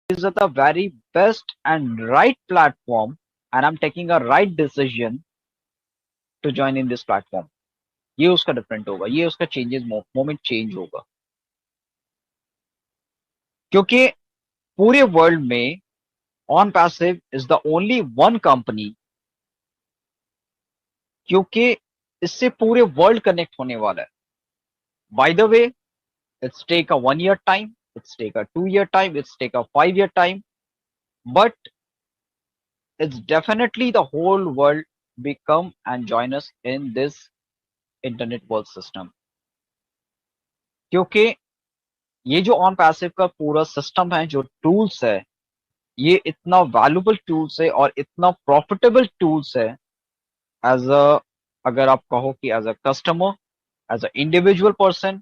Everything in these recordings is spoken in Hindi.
is the very best and right platform, and I'm taking a right decision to join in this platform. ये उसका डिफरेंट होगा, ये उसका चेंजेस मोमेंट चेंज होगा, क्योंकि पूरे वर्ल्ड में OnPassive is the only one company, क्योंकि इससे पूरे वर्ल्ड कनेक्ट होने वाला है. By the way, it's take a 1 year time, it's take a 2 year time, it's take a 5 year time, but it's definitely the whole world become and join us in this internet world system. क्योंकि ये जो ऑन पैसिव का पूरा सिस्टम है, जो टूल्स है, ये इतना वैल्यूबल टूल्स है और इतना प्रॉफिटेबल टूल्स है. एज अ, अगर आप कहो कि as a customer, as a individual person,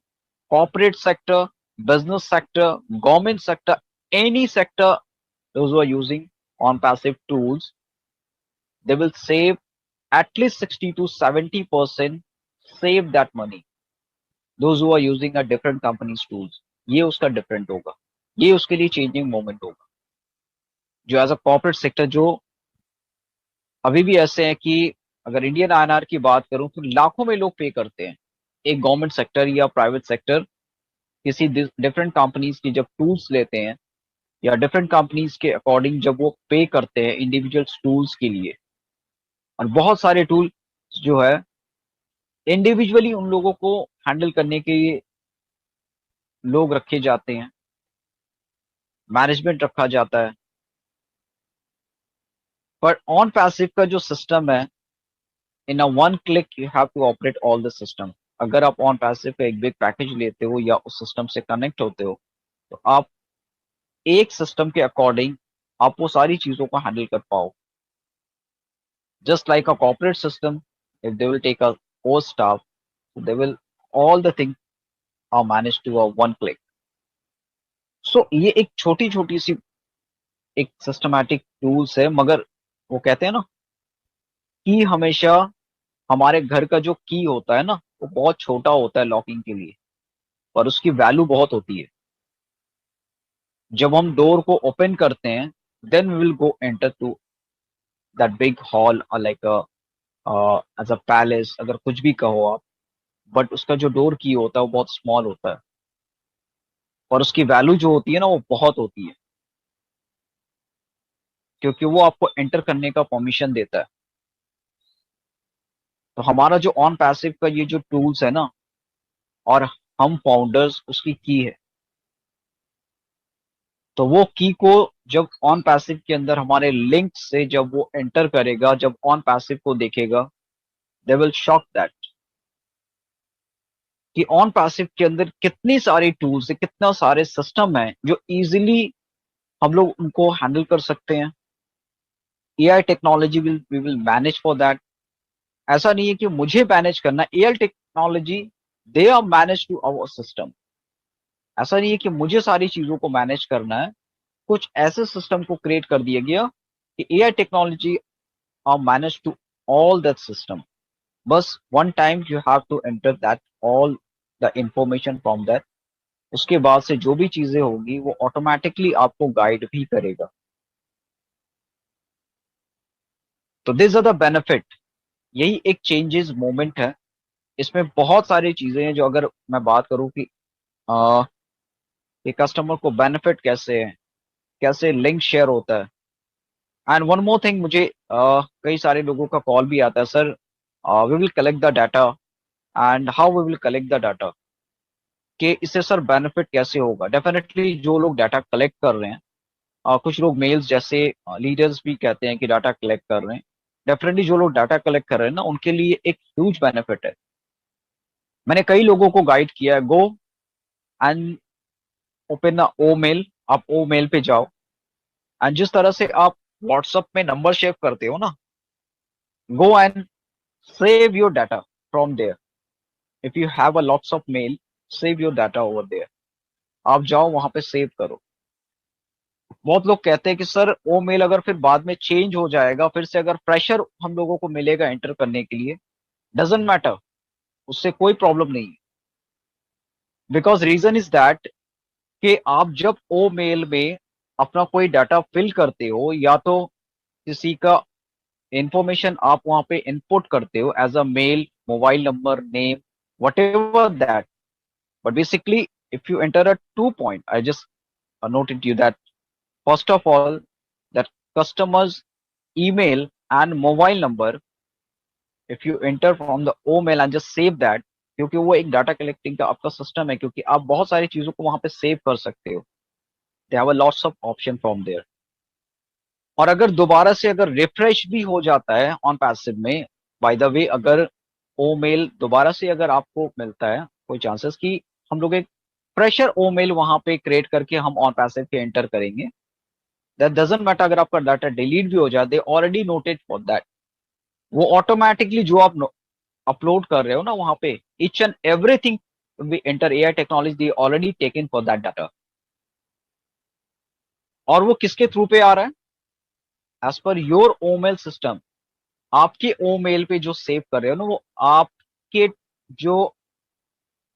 corporate sector, business sector, government sector, any sector, those who are using on passive tools, they will save at least 60 to 70% save that money. Those who are using a different company's tools, ये उसका डिफरेंट होगा, ये उसके लिए चेंजिंग मोमेंट होगा. जो एज अ कॉर्पोरेट सेक्टर, जो अभी भी ऐसे हैं कि अगर इंडियन आईएनआर की बात करूं तो लाखों में लोग पे करते हैं. एक गवर्नमेंट सेक्टर या प्राइवेट सेक्टर किसी डिफरेंट कंपनीज की जब टूल्स लेते हैं, या डिफरेंट कंपनीज के अकॉर्डिंग जब वो पे करते हैं इंडिविजुअल टूल्स के लिए, और बहुत सारे टूल जो है इंडिविजुअली उन लोगों को हैंडल करने के लिए लोग रखे जाते हैं, मैनेजमेंट रखा जाता है. पर ऑन पैसिव का जो सिस्टम है, in a one click you have to operate all the system. अगर आप ऑन पैसिव का एक बिग पैकेज लेते हो या उस सिस्टम से कनेक्ट होते हो, तो आप एक सिस्टम के अकॉर्डिंग आप वो सारी चीजों को हैंडल कर पाओ. Just like a corporate system, if they will take a core staff, they will all the thing are manage to a one click. So ये एक छोटी छोटी सी एक सिस्टमैटिक टूल्स है, मगर वो कहते हैं ना कि हमेशा हमारे घर का जो की होता है ना, वो बहुत छोटा होता है लॉकिंग के लिए, और उसकी वैल्यू बहुत होती है. जब हम डोर को ओपन करते हैं, then we will go enter to that big hall, और लाइक एज अ पैलेस, अगर कुछ भी कहो आप. बट उसका जो डोर की होता है वो बहुत स्मॉल होता है, और उसकी वैल्यू जो होती है ना, वो बहुत होती है, क्योंकि वो आपको एंटर करने का परमिशन देता है. तो हमारा जो ऑन पैसिव का ये जो टूल्स है ना, और हम फाउंडर्स उसकी की है, तो वो की को जब ऑन पैसिव के अंदर हमारे लिंक से जब वो एंटर करेगा, जब ऑन पैसिव को देखेगा, दे विल शॉक दैट कि ऑन पैसिव के अंदर कितनी सारी टूल्स है, कितना सारे सिस्टम है जो इजीली हम लोग उनको हैंडल कर सकते हैं. AI technology will we will manage for that. ऐसा नहीं है कि मुझे मैनेज करना, AI technology they are manage to our system. ऐसा नहीं है कि मुझे सारी चीजों को मैनेज करना है, कुछ ऐसे सिस्टम को क्रिएट कर दिया गया कि AI technology are manage to all that system. बस one time you have to enter that all the information from that. उसके बाद से जो भी चीजें होगी वो ऑटोमेटिकली आपको गाइड भी करेगा. तो दिस आर द बेनिफिट. यही एक चेंजेस मोमेंट है. इसमें बहुत सारी चीजें हैं, जो अगर मैं बात करूं कि कस्टमर को बेनिफिट कैसे है, कैसे लिंक शेयर होता है. एंड वन मोर थिंग, मुझे कई सारे लोगों का कॉल भी आता है, sir we will collect the data, and how we will collect the data, कि इससे सर बेनिफिट कैसे होगा. डेफिनेटली जो लोग डाटा कलेक्ट कर रहे हैं, कुछ लोग मेल्स जैसे लीडर्स भी कहते हैं कि डाटा कलेक्ट कर रहे हैं. डेफिनेटली जो लोग डाटा कलेक्ट कर रहे हैं ना, उनके लिए एक ह्यूज बेनिफिट है. मैंने कई लोगों को गाइड किया है, go and open O mail. आप ओ मेल पे जाओ, एंड जिस तरह से आप व्हाट्सएप में नंबर सेव करते हो ना, go and save your data from there. If you have a lots of mail, save your data over there. आप जाओ वहां पे सेव करो. बहुत लोग कहते हैं कि सर वो मेल अगर फिर बाद में चेंज हो जाएगा, फिर से अगर प्रेशर हम लोगों को मिलेगा एंटर करने के लिए, डजेंट मैटर, उससे कोई प्रॉब्लम नहीं है. बिकॉज रीजन इज दैट कि आप जब ओ मेल में अपना कोई डाटा फिल करते हो या तो किसी का इंफॉर्मेशन आप वहां पे इनपुट करते हो as a mail, mobile number, name, whatever that. But basically, if you enter a 2 point, I just noted you that first of all, that customer's email and mobile number, if you enter from the O mail and just save that, क्योंकि वो एक डाटा कलेक्टिंग का आपका सिस्टम है, क्योंकि आप बहुत सारी चीजों को वहां पे सेव कर सकते हो. They have a lots of option from there. और अगर दोबारा से अगर रिफ्रेश भी हो जाता है ऑन पैसिव में, बाय द वे, अगर ओ मेल दोबारा से अगर आपको मिलता है, कोई चांसेस कि हम लोग एक फ्रेशर ओ मेल वहां पे क्रिएट करके हम ऑन पैसिव के एंटर करेंगे. दैट डजंट मैटर, अगर आपका डाटा डिलीट भी हो जाए, they already noted for that. वो ऑटोमेटिकली जो आप अपलोड कर रहे हो ना वहां पे, each and everything we enter AI technology, they already taken for that data. और वो किसके थ्रू पे आ रहा है? As per your O mail system. आपके ओ मेल पे जो सेव कर रहे हो ना, वो आपके जो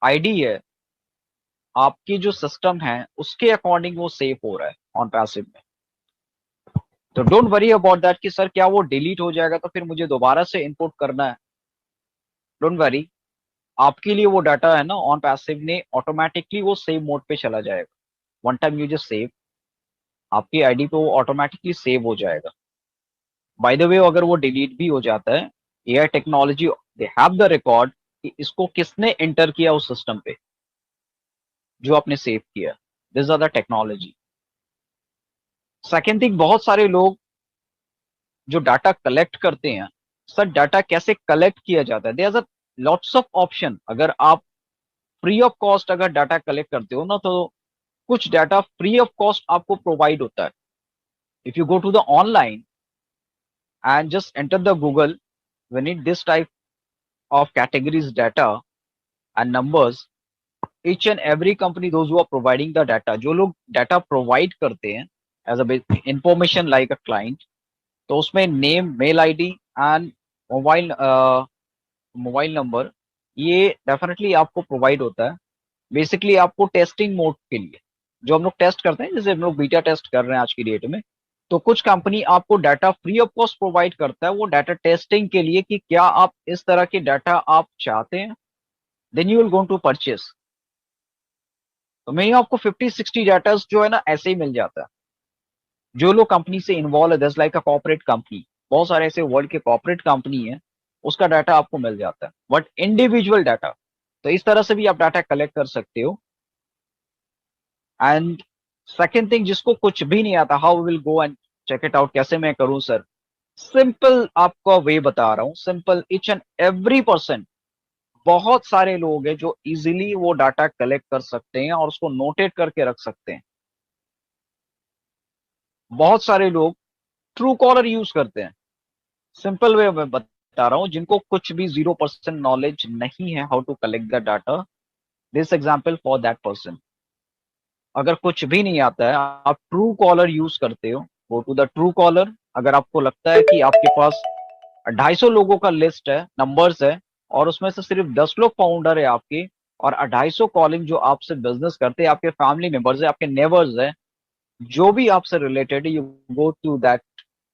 आईडी है, आपकी जो सिस्टम है, उसके अकॉर्डिंग वो सेव हो रहा है ऑन पैसिव में. तो डोंट वरी अबाउट दैट कि सर क्या वो डिलीट हो जाएगा तो फिर मुझे दोबारा से इनपुट करना है. डोंट वरी, आपके लिए वो डाटा है ना ऑन पैसिव ने ऑटोमेटिकली वो सेव मोड पे चला जाएगा. One time you just save, आपकी आईडी पे वो ऑटोमेटिकली सेव हो जाएगा. बाय द वे, अगर वो डिलीट भी हो जाता है, AI technology they have the record कि इसको किसने एंटर किया उस सिस्टम पे जो आपने सेव किया. This are the technology. Second thing, बहुत सारे लोग जो डाटा कलेक्ट करते हैं, सर डाटा कैसे कलेक्ट किया जाता है? There are lots of option. अगर आप फ्री ऑफ कॉस्ट अगर डाटा कलेक्ट करते हो ना, तो कुछ डाटा फ्री ऑफ कॉस्ट आपको प्रोवाइड होता है. If you go to the online and just enter the Google, we need this type of categories data and numbers. Each and every company, those who are providing the data, जो लोग डाटा प्रोवाइड करते हैं as a information like a client, तो उसमें name, mail ID and mobile mobile number, ये डेफिनेटली आपको प्रोवाइड होता है. बेसिकली आपको टेस्टिंग मोड के लिए, जो हम लोग टेस्ट करते हैं, जैसे हम लोग बीटा टेस्ट कर रहे हैं आज की डेट में, तो कुछ कंपनी आपको data free of cost provide करता है वो डाटा टेस्टिंग के लिए कि क्या आप इस तरह के डाटा आप चाहते हैं, then you will going to purchase. तो मैं आपको 50-60 डाटा जो है ना ऐसे ही मिल जाता है. जो लोग कंपनी से इन्वॉल्व है, just like a corporate company, बहुत सारे ऐसे वर्ल्ड के कॉर्पोरेट कंपनी है, उसका डाटा आपको मिल जाता है. बट इंडिविजुअल डाटा, तो इस तरह से भी आप डाटा कलेक्ट कर सकते हो. एंड सेकेंड थिंग, जिसको कुछ भी नहीं आता, how will go and check it out, कैसे मैं करूं सर? सिंपल आपको वे बता रहा हूं, simple. Each and every person, बहुत सारे लोग हैं जो इजीली वो डाटा कलेक्ट कर सकते हैं और उसको नोटेट करके रख सकते हैं. बहुत सारे लोग ट्रू कॉलर यूज करते हैं. सिंपल वे में बता रहा हूं, जिनको कुछ भी 0% नॉलेज नहीं है how to collect the data, this example for that person. अगर कुछ भी नहीं आता है, आप ट्रू कॉलर यूज करते हो, go to the Truecaller. अगर आपको लगता है कि आपके पास 250 लोगों का लिस्ट है, नंबर्स है, और उसमें से सिर्फ 10 लोग फाउंडर है आपके, और 250 कॉलिंग जो आपसे बिजनेस करते हैं, आपके फैमिली मेंबर्स है, आपके नेबर्स है, जो भी आपसे रिलेटेड है, you go to that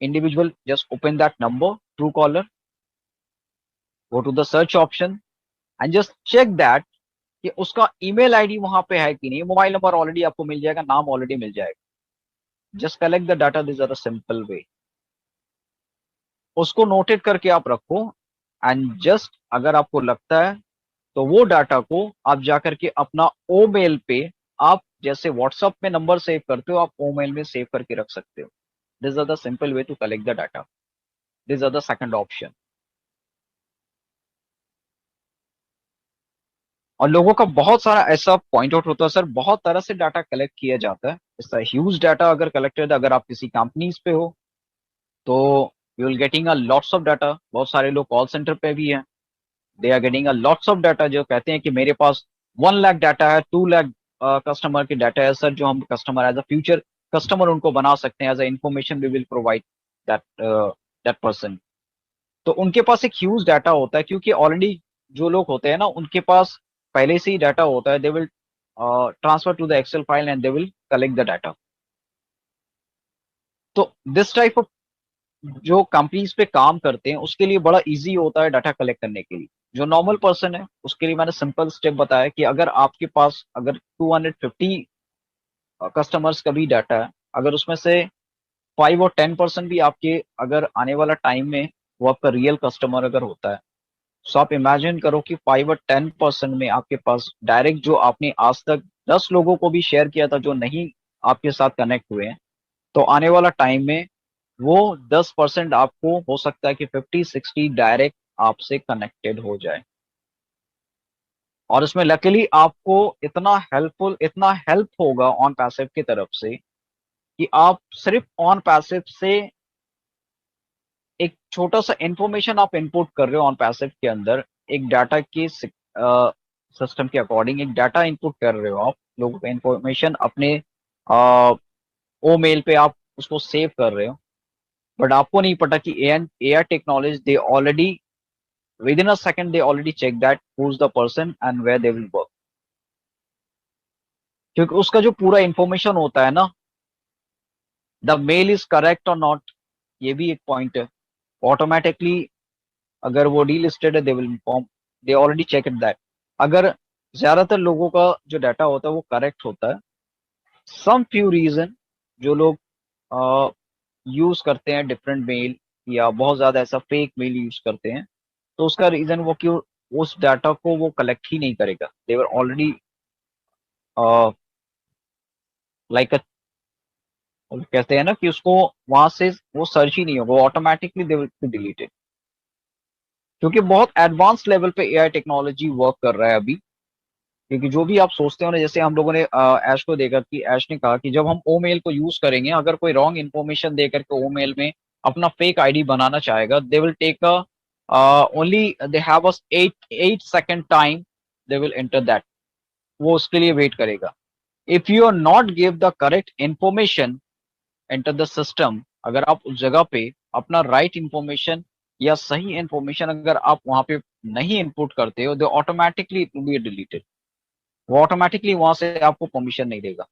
individual, just open that number, Truecaller, go to the search option and just check that कि उसका ईमेल आईडी वहां पे है कि नहीं. मोबाइल नंबर ऑलरेडी आपको मिल जाएगा, नाम ऑलरेडी मिल जाएगा. Just collect the data, this are the simple way. उसको नोटेट करके आप रखो. एंड जस्ट अगर आपको लगता है, तो वो डाटा को आप जाकर के अपना ओ मेल पे, आप जैसे व्हाट्सएप में नंबर सेव करते हो, आप ओ मेल में सेव करके रख सकते हो. This are the simple way to collect the data. This are the second option. और लोगों का बहुत सारा ऐसा पॉइंट आउट होता है, सर बहुत तरह से डाटा कलेक्ट किया जाता है. इसका ह्यूज डाटा अगर कलेक्टेड, अगर आप किसी कंपनीज पे हो, तो you will getting a lots of data. बहुत सारे लोग कॉल सेंटर पे भी हैं, they are getting a lots of data, जो कहते हैं कि मेरे पास 1 लाख डाटा है, 2 लाख कस्टमर की डाटा है सर, जो हम customer as a future customer उनको बना सकते हैं, as a information we will provide that that person. तो उनके पास एक ह्यूज डाटा होता है, क्योंकि ऑलरेडी जो लोग होते हैं ना, उनके पास पहले से ही डाटा होता है. They will transfer to the Excel file and they will collect the data. तो दिस टाइप ऑफ जो कंपनीज पे काम करते हैं उसके लिए बड़ा इजी होता है डाटा कलेक्ट करने के लिए। जो नॉर्मल पर्सन है उसके लिए मैंने सिंपल स्टेप बताया कि अगर आपके पास अगर 250 कस्टमर्स का भी डाटा है, अगर उसमें से 5 और 10% भी आपके अगर आने वाला टाइम में वो आपका रियल कस्टमर अगर होता है, तो आप इमेजिन करो कि 5 और 10% में आपके पास डायरेक्ट जो आपने आज तक 10 लोगों को भी शेयर किया था जो नहीं आपके साथ कनेक्ट हुए हैं, तो आने वाला टाइम में वो 10% आपको हो सकता है कि 50-60 डायरेक्ट आपसे कनेक्टेड हो जाए। और इसमें लकीली आपको इतना हेल्प होगा ऑन पैसिव की तरफ से कि आप सिर्फ ऑन पैसिव से एक छोटा सा इंफॉर्मेशन आप इनपुट कर रहे हो ऑन पैसिव के अंदर, एक डाटा के सिस्टम के अकॉर्डिंग एक डाटा इनपुट कर रहे हो आप लोगों का इंफॉर्मेशन अपने ओ मेल पे आप उसको सेव कर रहे हो। बट आपको नहीं पता कि A I technology they already within a second they already check that who is the person and where they will work. क्योंकि उसका जो पूरा इंफॉर्मेशन होता है ना, द मेल इज करेक्ट और नॉट, ये भी एक पॉइंट है। ऑटोमेटिकली अगर वो डीलिस्टेड है they will inform, they already check it that. अगर ज्यादातर लोगों का जो डाटा होता है वो करेक्ट होता है, सम फ्यू रीजन जो लोग यूज करते हैं डिफरेंट मेल या बहुत ज्यादा ऐसा फेक मेल यूज करते हैं, तो उसका रीजन वो क्यों उस डाटा को वो कलेक्ट ही नहीं करेगा। देवर ऑलरेडी लाइक कहते हैं ना कि उसको वहां से वो सर्च ही नहीं होगा, ऑटोमेटिकली दे विल डिलीटेड। क्योंकि बहुत एडवांस लेवल पे एआई टेक्नोलॉजी वर्क कर रहा है अभी। क्योंकि जो भी आप सोचते हो ना, जैसे हम लोगों ने ऐश को देखा कि ऐश ने कहा कि जब हम ओ मेल को यूज करेंगे, अगर कोई रॉन्ग इन्फॉर्मेशन दे करके ओ मेल में अपना फेक आईडी बनाना चाहेगा, they will take only they have 8 second time, they will enter that, वो उसके लिए वेट करेगा। If you are not give the correct information enter the system, अगर आप उस जगह पे अपना राइट इंफॉर्मेशन या सही इंफॉर्मेशन अगर आप वहां पे नहीं इनपुट करते हो, they automatically it will be deleted. वो ऑटोमेटिकली वहां से आपको परमिशन नहीं देगा।